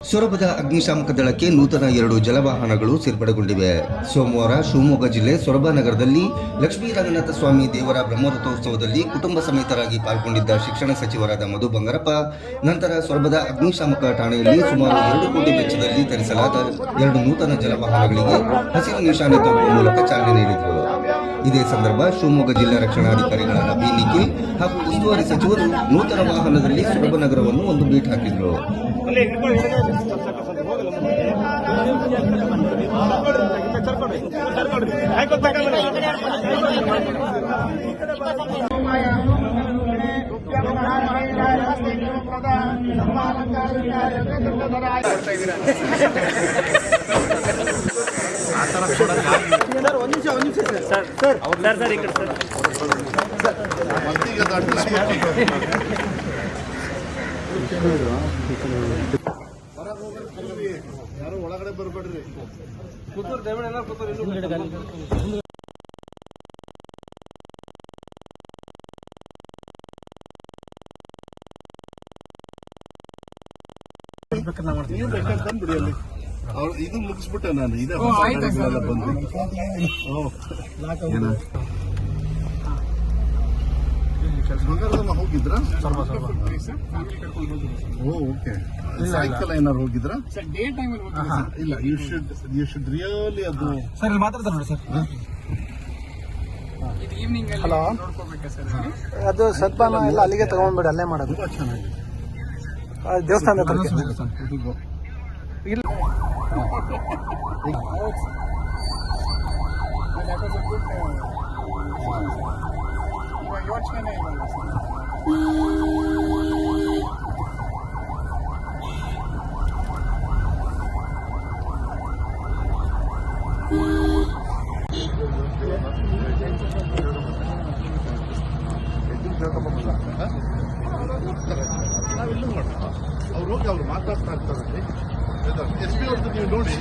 ಸೊರಬದ ಅಗ್ನಿಶಾಮಕ ದಳಕ್ಕೆ ನೂತನ 2 ಜಲವಾಹನಗಳು ಸೇರ್ಪಡೆಗೊಂಡಿವೆ. ಸೋಮವಾರ ಶಿವಮೊಗ್ಗ ಜಿಲ್ಲೆ ಸೊರಬ ನಗರದಲ್ಲಿ ಲಕ್ಷ್ಮೀ ರಂಗನಾಥ ಸ್ವಾಮಿ ದೇವರ ಬ್ರಹ್ಮರಥೋತ್ಸವದಲ್ಲಿ ಕುಟುಂಬ ಸಮೇತರಾಗಿ ಪಾಲ್ಗೊಂಡಿದ್ದ ಶಿಕ್ಷಣ ಸಚಿವರಾದ ಮಧು ಬಂಗಾರಪ್ಪ ನಂತರ ಸೊರಬದ ಅಗ್ನಿಶಾಮಕ ಠಾಣೆಯಲ್ಲಿ ಸುಮಾರು 2 ಕೋಟಿ ವೆಚ್ಚದಲ್ಲಿ ತರಿಸಲಾದ 2 ನೂತನ ಜಲವಾಹನಗಳಿಗೆ ಹಸಿರು ನಿಶಾನೆ ತೋರುವ ಮೂಲಕ ಚಾಲನೆ ನೀಡಿದರು. ಇದೇ ಸಂದರ್ಭ ಶಿವಮೊಗ್ಗ ಜಿಲ್ಲಾ ರಕ್ಷಣಾಧಿಕಾರಿಗಳಾದ ಬಿ ನಿಖಿಲ್ ಹಾಗೂ ಉಸ್ತುವಾರಿ ಸಚಿವರು ನೂತನ ವಾಹನದಲ್ಲಿ ಸೊರಬ ನಗರವನ್ನು ಒಂದು ಬೀಟ್ ಹಾಕಿದರು. ಯಾರು ಒಳಗಡೆ ಬರ್ಬೇಡ್ರಿ. ನೀವು ಬೇಕಾದ್ರೆ ತಂದ್ಬಿಡಿ ಅಲ್ಲಿ. ಇದು ಮುಗಿಸ್ಬಿಟ್ಟೆ ನಾನು. ಇದೆ ಬಂದು ಮಂಗಳೂರಮ್ಮ ಹೋಗಿದ್ರಾ? ಓಕೆ. ಸಾಯಂಕಾಲ ಏನಾರು ಹೋಗಿದ್ರಾ? ಇಲ್ಲ, ಯು ಶುಡ್ ರಿಯಲಿ ಅದು ಸರ್ ಇಲ್ಲಿ ಮಾತಾಡ್ತಾರೆ ನೋಡಿ ಸರ್. ಹಲೋ, ಅದು ಸದ್ಭಾನ ಎಲ್ಲ ಅಲ್ಲಿಗೆ ತಗೊಂಡ್ಬಿಡಿ, ಅಲ್ಲೇ ಮಾಡೋದು. ತುಂಬಾ ಚೆನ್ನಾಗಿದೆ. ದೇವಸ್ಥಾನ ಯೋಚನೆ ನಾವಿಲ್ಲೂ ಮಾಡೋಣ. ಅವ್ರು ಹೋಗಿ ಅವ್ರು ಮಾತಾಡ್ತಾ ಇರ್ತಾರೆ. ಎಸ್ ಪಿ ಅವ್ರದ್ದು ನೀವು ನೋಡಿ.